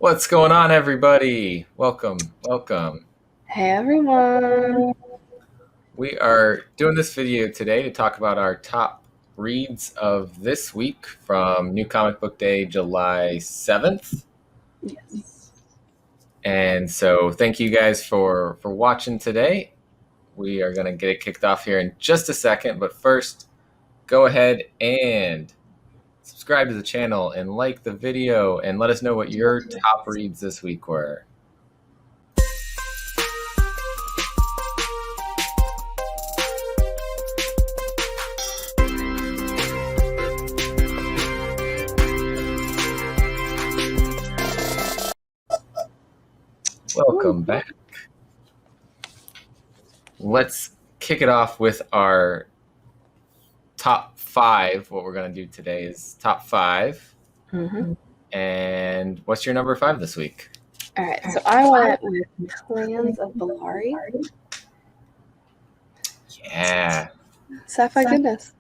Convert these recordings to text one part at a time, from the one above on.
What's going on, everybody? Welcome, welcome. Hey everyone. We are doing this video today to talk about our top reads of this week from New Comic Book Day, July 7th. Yes. And so thank you guys for watching today. We are going to get it kicked off here in just a second, but first, go ahead and subscribe to the channel and like the video and let us know what your top reads this week were. Welcome back. Let's kick it off with our top 5. What we're going to do today is top 5. Mm-hmm. And what's your number 5 this week? All right, so I went with Clans of the Lorry. Yeah. Sci-fi goodness.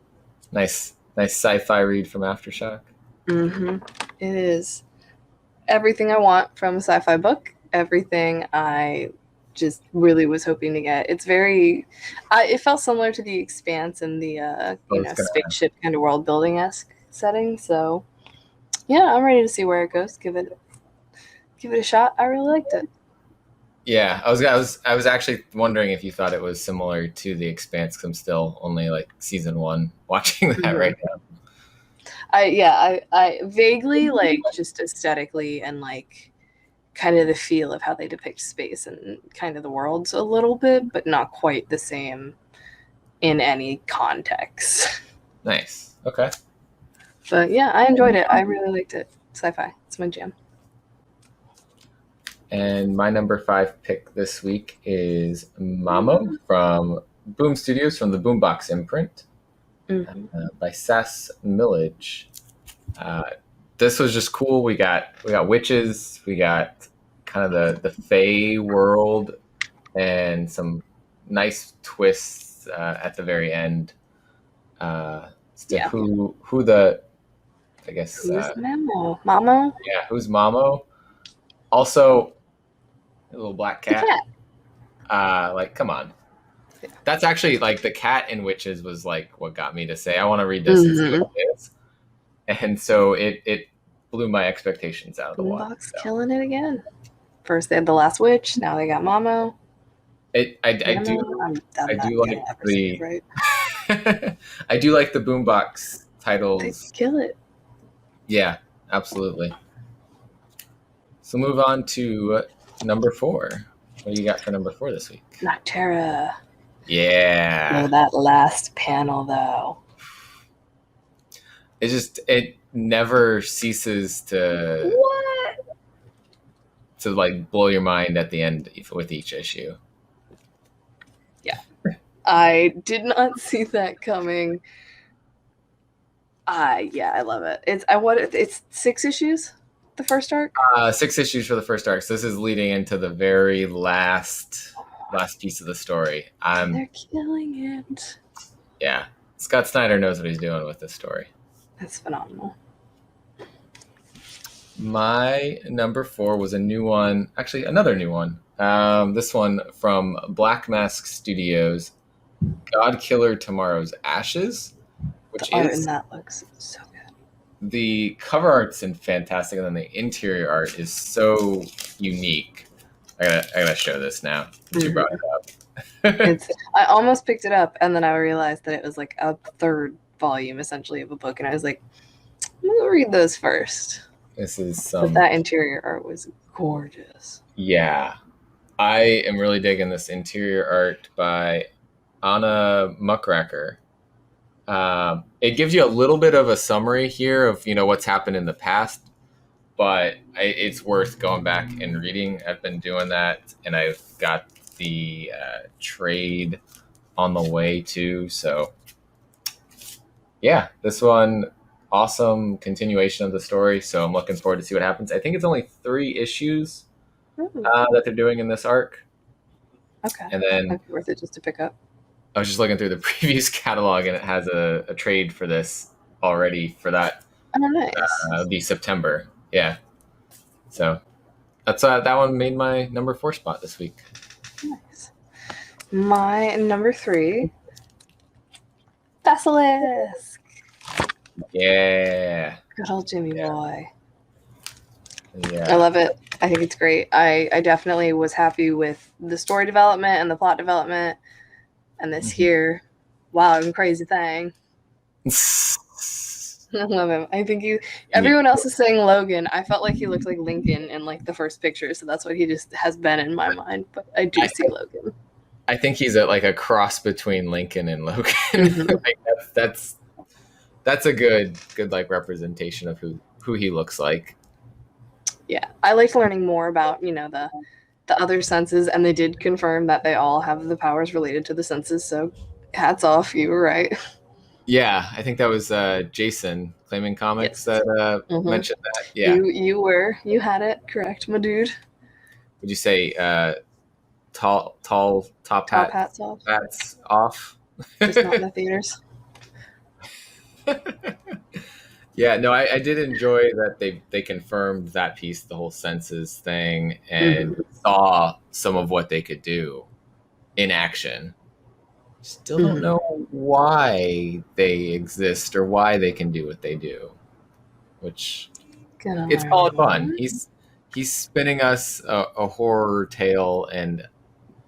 Nice sci-fi read from Aftershock. Mm-hmm. It is everything I want from a sci-fi book. Everything I just really was hoping to get. It's very, it felt similar to The Expanse and the spaceship kind of world building-esque setting. So yeah, I'm ready to see where it goes. Give it a shot. I really liked it. Yeah, I was actually wondering if you thought it was similar to The Expanse, because I'm still only like season 1 watching that right now. I vaguely, like, just aesthetically and like kind of the feel of how they depict space and kind of the worlds a little bit, but not quite the same in any context. Nice. Okay. But yeah, I enjoyed it. I really liked it. Sci-fi. It's my jam. And my number 5 pick this week is Mamo from Boom Studios, from the Boombox imprint, by Sass Millage. This was just cool. We got witches, we got kind of the Fae world, and some nice twists at the very end. Who the, I guess. Who's Mamo? Yeah, who's Mamo? Also, a little black cat. Like, come on. Yeah. That's actually, like, the cat in Witches was like what got me to say I want to read this and see what it is. And so it blew my expectations out of the water. Boombox killing it again. First they had The Last Witch, now they got Mamo. I do like the Boombox titles. They kill it. Yeah, absolutely. So move on to number 4. What do you got for number 4 this week? Noctera. Yeah. Oh, that last panel though. It never ceases to like blow your mind at the end with each issue. Yeah. I did not see that coming. I love it. It's 6 issues, the first arc? 6 issues for the first arc. So this is leading into the very last piece of the story. They're killing it. Yeah. Scott Snyder knows what he's doing with this story. That's phenomenal. My number 4 was a new one, actually another new one. This one from Black Mask Studios, God Killer Tomorrow's Ashes, which the art in that looks so good. The cover art's fantastic, and then the interior art is so unique. I gotta show this now. You brought it up. I almost picked it up, and then I realized that it was like a 3rd volume, essentially, of a book, and I was like, I'm gonna read those first. This is but that interior art was gorgeous. Yeah, I am really digging this interior art by Anna Muckraker. It gives you a little bit of a summary here of what's happened in the past, but it's worth going back and reading. I've been doing that, and I've got the trade on the way too. So yeah, this one, awesome continuation of the story. So I'm looking forward to see what happens. I think it's only 3 issues that they're doing in this arc. Okay. And then might be worth it just to pick up. I was just looking through the previous catalog, and it has a trade for this already for that. Oh, nice. It'll be September. Yeah. So That's that one made my number 4 spot this week. Nice. My number 3, Basilisk. Yeah. Good old Jimmy Yeah. boy. I Yeah. love it. I think it's great. I definitely was happy with the story development and the plot development. And this here, wild and crazy thing. I love him. I think everyone else is saying Logan. I felt like he looked like Lincoln in like the first picture, so that's what he just has been in my mind. But I do see Logan. I think he's at like a cross between Lincoln and Logan. Mm-hmm. Like that's a good like representation of who he looks like. Yeah, I liked learning more about the other senses, and they did confirm that they all have the powers related to the senses. So, hats off, you were right. Yeah, I think that was Jason Claiming Comics Yes. that mentioned that. Yeah, you had it correct, my dude. Would you say top hats off? hats off? Just not in the theaters. Yeah, no, I did enjoy that they confirmed that piece, the whole senses thing, and saw some of what they could do in action. Still don't know why they exist or why they can do what they do, which it's all fun. He's spinning us a horror tale, and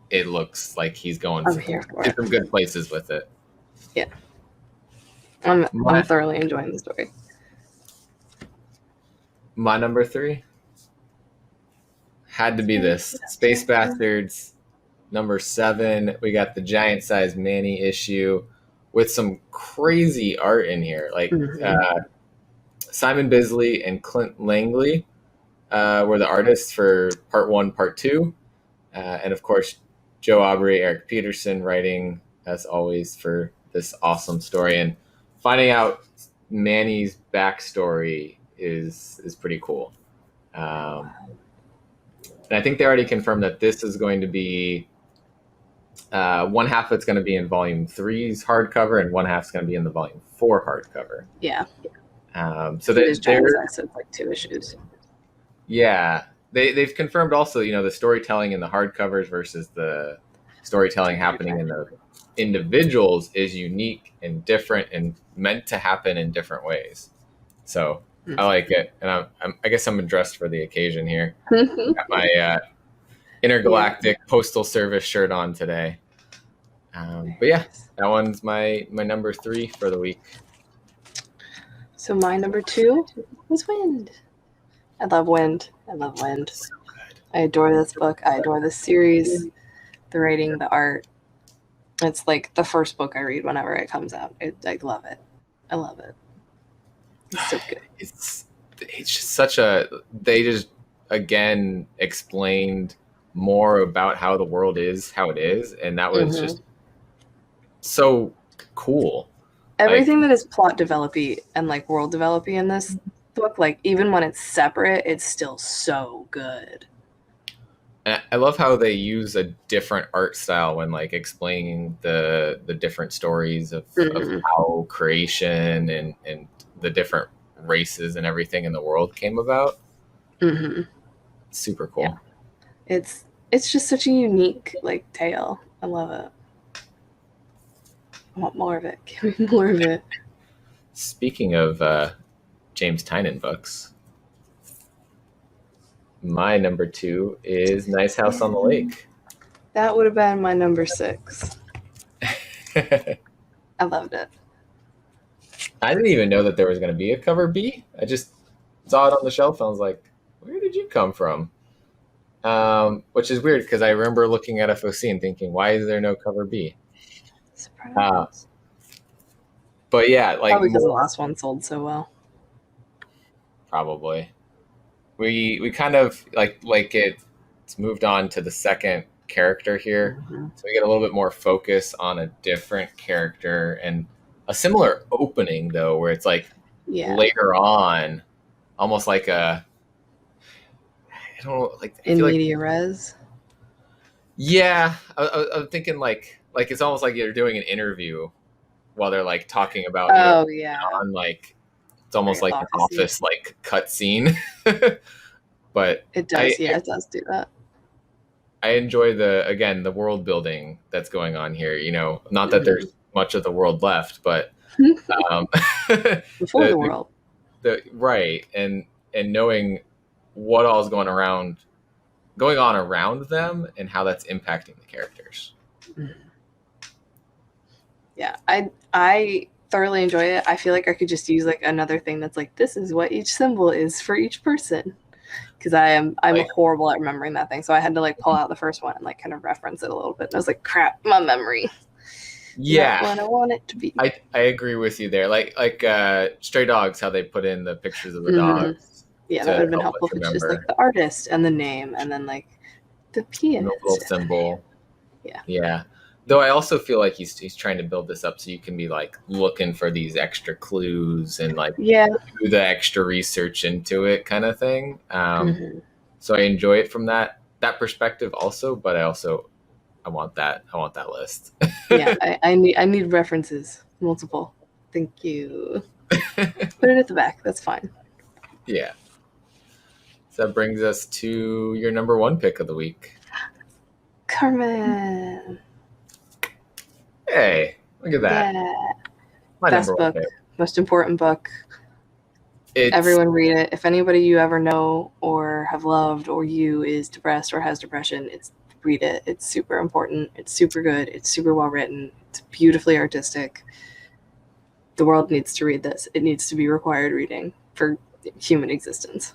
it looks like he's going to some good places with it. Yeah, I'm thoroughly enjoying the story. My number 3 had to be this Space Bastards number 7. We got the giant size Manny issue with some crazy art in here, like Simon Bisley and Clint Langley were the artists for part 1, part 2, and of course Joe Aubrey, Eric Peterson writing as always for this awesome story. And finding out Manny's backstory is pretty cool. And I think they already confirmed that this is going to be one half of it's going to be in volume 3's hardcover, and one half is going to be in the volume 4 hardcover. Yeah. So there's like 2 issues. Yeah, they've confirmed also, the storytelling in the hardcovers versus the storytelling happening in the individuals is unique and different and meant to happen in different ways. So I like it, and I guess I'm dressed for the occasion here. Got my intergalactic postal service shirt on today. But yeah, that one's my number 3 for the week. So my number 2 was Wind. I love Wind. So good. I adore this book. I adore this series. The writing, the art. It's like the first book I read whenever it comes out. I love it. I love it. It's so good. It's just such a. They just again explained more about how the world is how it is, and that was just so cool. Everything that is plot developy and like world developy in this book, like even when it's separate, it's still so good. And I love how they use a different art style when like explaining the different stories of how creation and the different races and everything in the world came about. Super cool. Yeah. It's just such a unique like tale. I love it. I want more of it. Give me more of it. Speaking of James Tynion books, my number 2 is Nice House on the Lake. That would have been my number 6. I loved it. I didn't even know that there was going to be a cover B. I just saw it on the shelf and I was like, where did you come from? Which is weird because I remember looking at FOC and thinking, why is there no cover B? Surprise. But yeah, like probably because the last one sold so well. Probably. We kind of like it's moved on to the second character here, so we get a little bit more focus on a different character and a similar opening though, where it's like later on, almost like a I don't know, like in media res. Yeah, I'm thinking like it's almost like you're doing an interview while they're like talking about on like it's almost like an office like cut scene. but It I does, yeah, it does do that. I enjoy the world building that's going on here. Not that Mhm. there's much of the world left, but um, Before the, the world. the right and knowing what all is going on around them and how that's impacting the characters. Yeah, I thoroughly enjoy it. I feel like I could just use like another thing that's like this is what each symbol is for each person, because I'm Like, horrible at remembering that thing. So I had to like pull out the first one and like kind of reference it a little bit. And I was like, crap, my memory not yeah, what I want it to be. I agree with you there. Like Stray Dogs, how they put in the pictures of the Hmm. dogs Yeah, that would to have been help helpful us if it's just like remember the artist and the name and then like the the little pianist and the name. symbol. Yeah. Yeah. Though I also feel like he's trying to build this up so you can be like looking for these extra clues and like Yeah. do the extra research into it kind of thing. Hmm. So I enjoy it from that perspective also, but I want that list. Yeah. I need references. Multiple. Thank you. Put it at the back. That's fine. Yeah. So that brings us to your number one pick of the week. Carmen. Hey, look at that. Yeah. My number Best one book. pick. Most important book. It's Everyone read it. If anybody you ever know or have loved or you is depressed or has depression, read it. It's super important. It's super good. It's super well written. It's beautifully artistic. The world needs to read this. It needs to be required reading for human existence.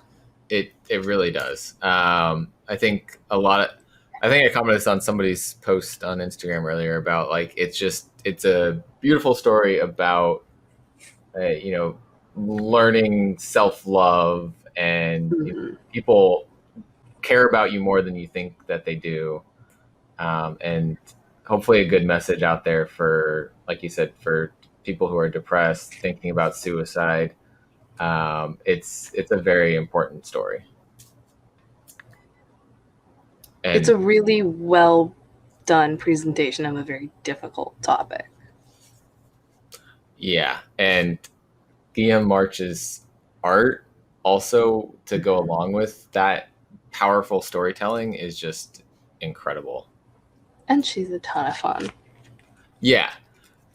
it really does. I think I commented on somebody's post on Instagram earlier about like it's a beautiful story about learning self love and Mm-hmm. people care about you more than you think that they do, and hopefully a good message out there for, like you said, for people who are depressed, thinking about suicide. It's a very important story, It's and a really well done presentation of a very difficult topic. yeah, and Guillaume March's art also to go along with that powerful storytelling is just incredible. And she's a ton of fun. Yeah,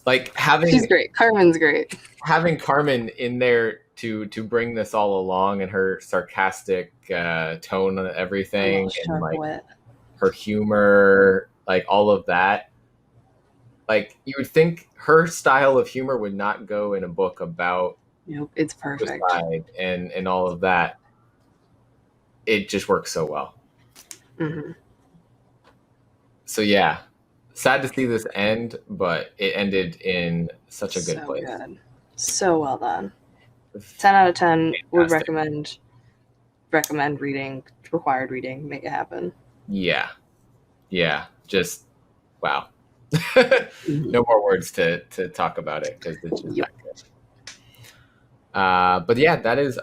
like She's great. Carmen's great. having Carmen in there to bring this all along and her sarcastic tone on A little everything and sharp like wit. her humor, like all of that. Like you would think her style of humor would not go in a book about Nope, it's perfect. suicide and all of that. It just works so well. Mm-hmm. So yeah, sad to see this end, but it ended in such a good So place. good. So well done. 10 out of 10 would Fantastic. recommend reading, required reading, make it happen. Yeah, just wow. Mm-hmm. No more words to talk about it because it's just Yep. that good. But yeah, that is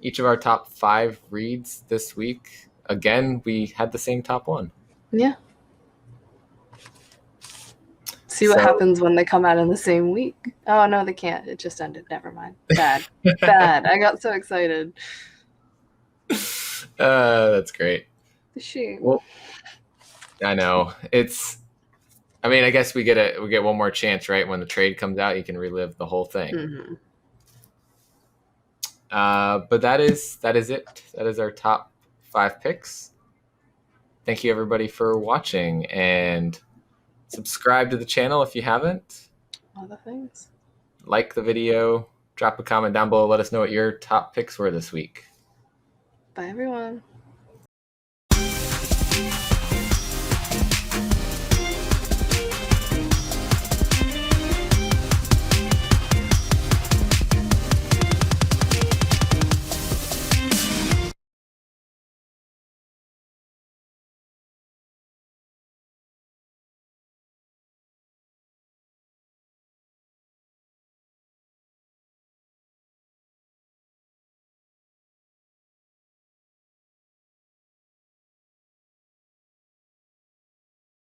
each of our top 5 reads this week. Again, we had the same top one. Yeah. See what happens when they come out in the same week. Oh no, they can't. It just ended. Never mind. Bad. Bad. I got so excited. That's great. The shame. Well, I know I mean, I guess we get one more chance, right? When the trade comes out, you can relive the whole thing. Mm-hmm. But that is it. That is our top 5 picks. Thank you everybody for watching, and subscribe to the channel if you haven't. Other things. Like the video, drop a comment down below. Let us know what your top picks were this week. Bye everyone.